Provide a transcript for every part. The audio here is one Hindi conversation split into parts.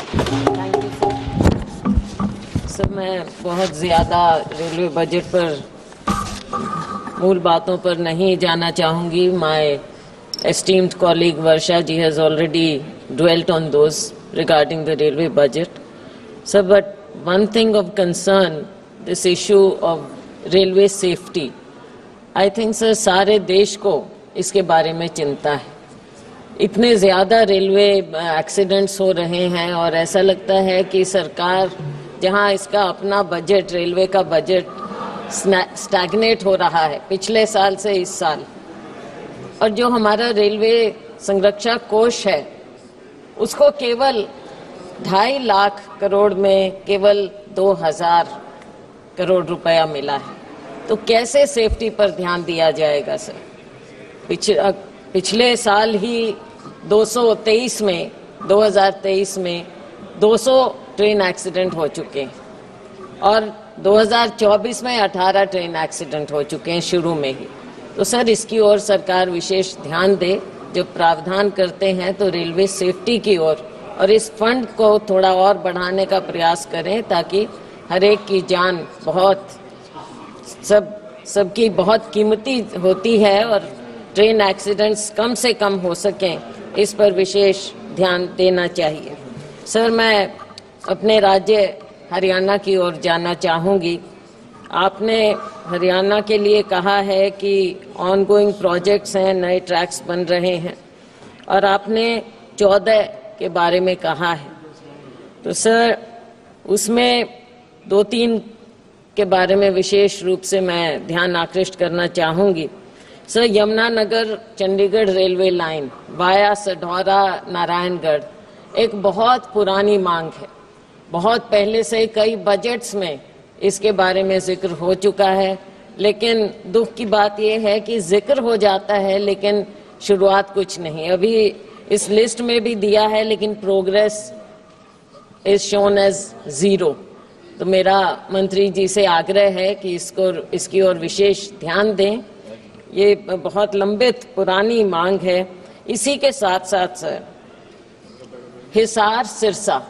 Thank you sir. मैं बहुत ज़्यादा रेलवे बजट पर मूल बातों पर नहीं जाना चाहूँगी। My esteemed colleague Varsha ji has already dwelt on those regarding the railway budget. So, but one thing of concern, this issue of railway safety. I think sir सारे देश को इसके बारे में चिंता है। इतने ज़्यादा रेलवे एक्सीडेंट्स हो रहे हैं और ऐसा लगता है कि सरकार जहां इसका अपना बजट, रेलवे का बजट स्टैग्नेट हो रहा है पिछले साल से इस साल, और जो हमारा रेलवे संरक्षा कोष है उसको केवल 2.5 लाख करोड़ में केवल 2000 करोड़ रुपया मिला है। तो कैसे सेफ्टी पर ध्यान दिया जाएगा सर? पिछले साल ही 2023 में 200 ट्रेन एक्सीडेंट हो चुके हैं और 2024 में 18 ट्रेन एक्सीडेंट हो चुके हैं शुरू में ही। तो सर इसकी ओर सरकार विशेष ध्यान दे, जब प्रावधान करते हैं तो रेलवे सेफ्टी की ओर, और इस फंड को थोड़ा और बढ़ाने का प्रयास करें ताकि हर एक की जान सबकी बहुत कीमती होती है और ट्रेन एक्सीडेंट्स कम से कम हो सकें, इस पर विशेष ध्यान देना चाहिए। सर मैं अपने राज्य हरियाणा की ओर जाना चाहूँगी। आपने हरियाणा के लिए कहा है कि ऑनगोइंग प्रोजेक्ट्स हैं, नए ट्रैक्स बन रहे हैं, और आपने 14 के बारे में कहा है। तो सर उसमें 2-3 के बारे में विशेष रूप से मैं ध्यान आकृष्ट करना चाहूँगी। Sir Yamunanagar Chandigarh railway line via Sadhaura Narayangarh एक बहुत पुरानी मांग है। बहुत पहले से कई बजट्स में इसके बारे में जिक्र हो चुका है, लेकिन दुख की बात यह है कि जिक्र हो जाता है लेकिन शुरुआत कुछ नहीं। अभी इस लिस्ट में भी दिया है लेकिन प्रोग्रेस इज शोन एज 0। तो मेरा मंत्री जी से आग्रह है कि इसकी ओर विशेष ध्यान दें। ये बहुत लंबित पुरानी मांग है। इसी के साथ साथ सर हिसार सिरसा,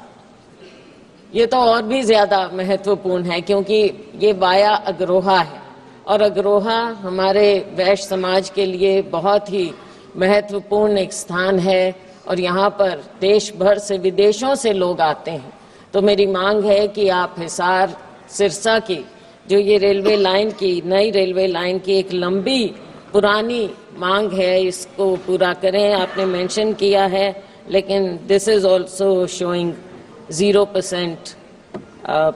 ये तो और भी ज़्यादा महत्वपूर्ण है क्योंकि ये वाया अग्रोहा है और अग्रोहा हमारे वैश्य समाज के लिए बहुत ही महत्वपूर्ण एक स्थान है और यहाँ पर देश भर से, विदेशों से लोग आते हैं। तो मेरी मांग है कि आप हिसार सिरसा की जो ये रेलवे लाइन की, नई रेलवे लाइन की एक लंबी पुरानी मांग है, इसको पूरा करें। आपने मेंशन किया है लेकिन this is also showing 0%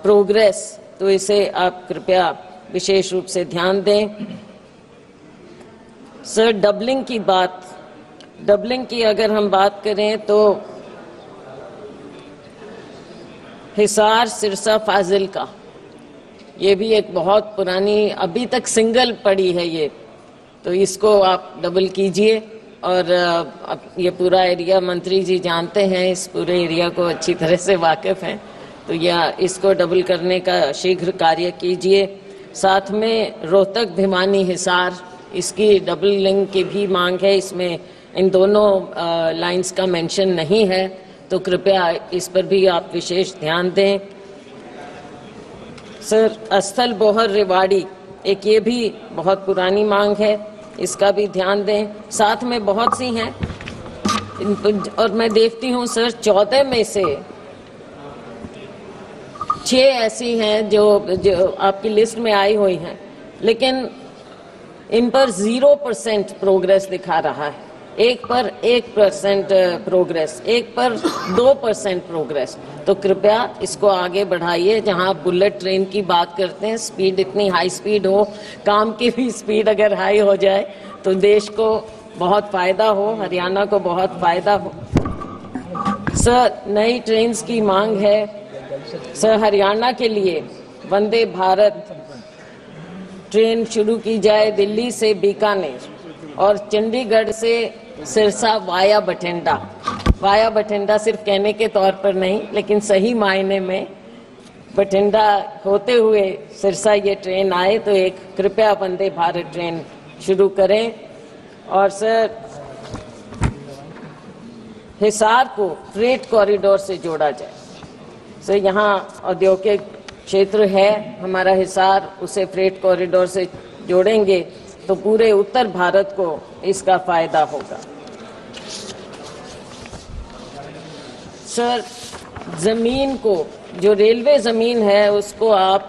progress, तो इसे आप कृपया विशेष रूप से ध्यान दें। सर डबलिंग की अगर हम बात करें तो हिसार सिरसा फाजिल्का, ये भी एक बहुत पुरानी, अभी तक सिंगल पड़ी है ये, तो इसको आप डबल कीजिए। और ये पूरा एरिया मंत्री जी जानते हैं, इस पूरे एरिया को अच्छी तरह से वाकिफ हैं, तो इसको डबल करने का शीघ्र कार्य कीजिए। साथ में रोहतक भिवानी हिसार, इसकी डबल लिंक की भी मांग है। इसमें इन दोनों लाइंस का मेंशन नहीं है, तो कृपया इस पर भी आप विशेष ध्यान दें। सर अस्थल बोहर रेवाड़ी, एक ये भी बहुत पुरानी मांग है, इसका भी ध्यान दें। साथ में बहुत सी हैं और मैं देखती हूँ सर 14 में से 6 ऐसी हैं जो आपकी लिस्ट में आई हुई हैं, लेकिन इन पर 0% प्रोग्रेस दिखा रहा है। एक पर 1% प्रोग्रेस, एक पर 2% प्रोग्रेस। तो कृपया इसको आगे बढ़ाइए। जहां बुलेट ट्रेन की बात करते हैं, स्पीड इतनी हाई स्पीड हो, काम की भी स्पीड अगर हाई हो जाए तो देश को बहुत फायदा हो, हरियाणा को बहुत फायदा हो। सर नई ट्रेन की मांग है। सर हरियाणा के लिए वंदे भारत ट्रेन शुरू की जाए दिल्ली से बीकानेर और चंडीगढ़ से सिरसा वाया बठिंडा। वाया बठिंडा सिर्फ कहने के तौर पर नहीं, लेकिन सही मायने में बठिंडा होते हुए सिरसा ये ट्रेन आए, तो एक कृपया वंदे भारत ट्रेन शुरू करें। और सर हिसार को फ्रेट कॉरिडोर से जोड़ा जाए। से यहाँ औद्योगिक क्षेत्र है हमारा हिसार, उसे फ्रेट कॉरिडोर से जोड़ेंगे तो पूरे उत्तर भारत को इसका फायदा होगा। सर, जमीन को, जो रेलवे जमीन है उसको आप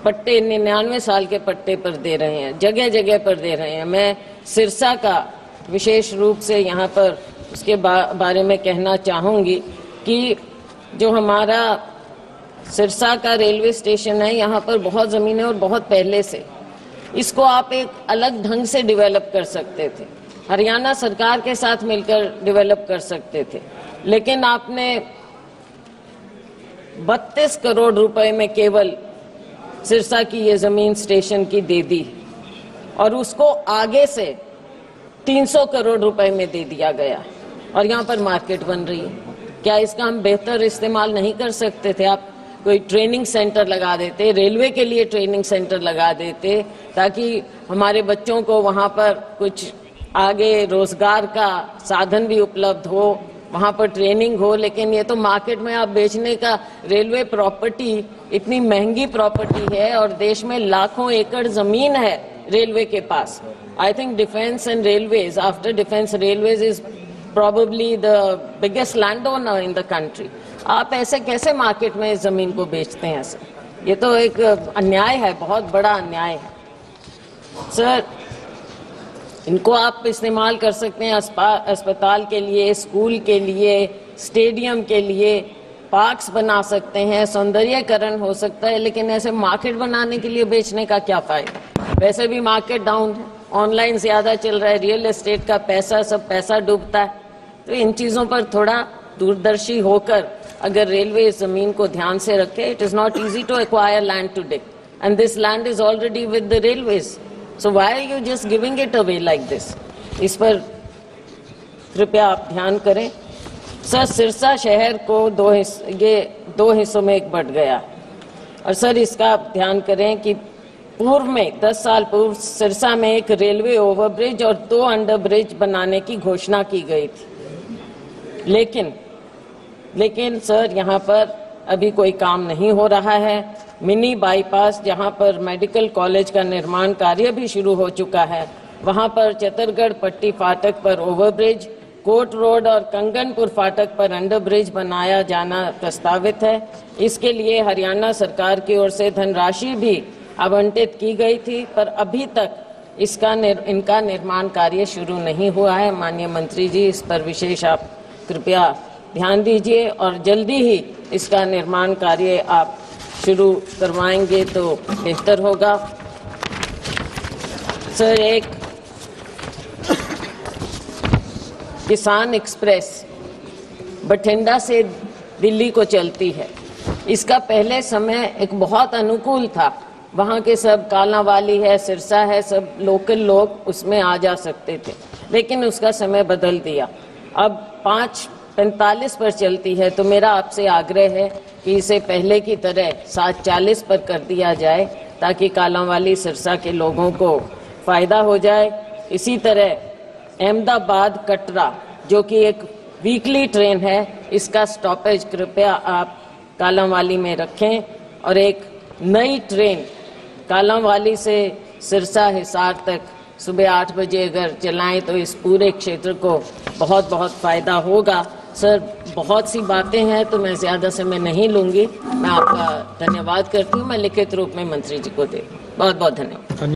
पट्टे 99 साल के पट्टे पर दे रहे हैं, जगह जगह पर दे रहे हैं। मैं सिरसा का विशेष रूप से यहाँ पर उसके बारे में कहना चाहूँगी कि जो हमारा सिरसा का रेलवे स्टेशन है, यहाँ पर बहुत ज़मीन है और बहुत पहले से। इसको आप एक अलग ढंग से डेवलप कर सकते थे, हरियाणा सरकार के साथ मिलकर डेवलप कर सकते थे, लेकिन आपने 32 करोड़ रुपए में केवल सिरसा की ये जमीन स्टेशन की दे दी और उसको आगे से 300 करोड़ रुपए में दे दिया गया और यहाँ पर मार्केट बन रही है। क्या इसका हम बेहतर इस्तेमाल नहीं कर सकते थे? आप कोई ट्रेनिंग सेंटर लगा देते, रेलवे के लिए ट्रेनिंग सेंटर लगा देते, ताकि हमारे बच्चों को वहाँ पर कुछ आगे रोजगार का साधन भी उपलब्ध हो, वहाँ पर ट्रेनिंग हो। लेकिन ये तो मार्केट में आप बेचने का, रेलवे प्रॉपर्टी इतनी महंगी प्रॉपर्टी है और देश में लाखों एकड़ जमीन है रेलवे के पास। I think defence and railways, after defence railways is probably the biggest landowner in the country. आप ऐसे कैसे मार्केट में जमीन को बेचते हैं सर? ये तो एक अन्याय है, बहुत बड़ा अन्याय है सर। इनको आप इस्तेमाल कर सकते हैं अस्पताल के लिए, स्कूल के लिए, स्टेडियम के लिए, पार्क्स बना सकते हैं, सौंदर्यीकरण हो सकता है, लेकिन ऐसे मार्केट बनाने के लिए बेचने का क्या फायदा? वैसे भी मार्केट डाउन है, ऑनलाइन ज्यादा चल रहा है, रियल एस्टेट का पैसा, सब पैसा डूबता है। तो इन चीजों पर थोड़ा दूरदर्शी होकर अगर रेलवे इस जमीन को ध्यान से रखे, it is not easy to acquire land today and this land is already with the railways, so why are you just giving it away like this? इस पर कृपया आप ध्यान करें। सर, सिरसा शहर को दो हिस्सों में एक बट गया और सर इसका आप ध्यान करें कि पूर्व में 10 साल पूर्व सिरसा में एक रेलवे ओवरब्रिज और 2 अंडरब्रिज बनाने की घोषणा की गई थी, लेकिन सर यहाँ पर अभी कोई काम नहीं हो रहा है। मिनी बाईपास, जहाँ पर मेडिकल कॉलेज का निर्माण कार्य भी शुरू हो चुका है, वहाँ पर चतरगढ़ पट्टी फाटक पर ओवरब्रिज, कोट रोड और कंगनपुर फाटक पर अंडरब्रिज बनाया जाना प्रस्तावित है। इसके लिए हरियाणा सरकार की ओर से धनराशि भी आवंटित की गई थी, पर अभी तक इनका निर्माण कार्य शुरू नहीं हुआ है। माननीय मंत्री जी, इस पर विशेष आप कृपया ध्यान दीजिए और जल्दी ही इसका निर्माण कार्य आप शुरू करवाएंगे तो बेहतर होगा। सर, एक किसान एक्सप्रेस बठिंडा से दिल्ली को चलती है, इसका पहले समय एक बहुत अनुकूल था, वहाँ के सब कालांवाली है, सिरसा है, सब लोकल लोग उसमें आ जा सकते थे, लेकिन उसका समय बदल दिया, अब 5:45 पर चलती है। तो मेरा आपसे आग्रह है कि इसे पहले की तरह 7:40 पर कर दिया जाए, ताकि कालांवाली सिरसा के लोगों को फायदा हो जाए। इसी तरह अहमदाबाद कटरा, जो कि एक वीकली ट्रेन है, इसका स्टॉपेज कृपया आप कालांवाली में रखें और एक नई ट्रेन कालांवाली से सिरसा हिसार तक सुबह 8 बजे अगर चलाएं तो इस पूरे क्षेत्र को बहुत बहुत फायदा होगा। सर, बहुत सी बातें हैं तो मैं ज़्यादा समय नहीं लूँगी। मैं आपका धन्यवाद करती हूँ। मैं लिखित रूप में मंत्री जी को दे, बहुत बहुत धन्यवाद।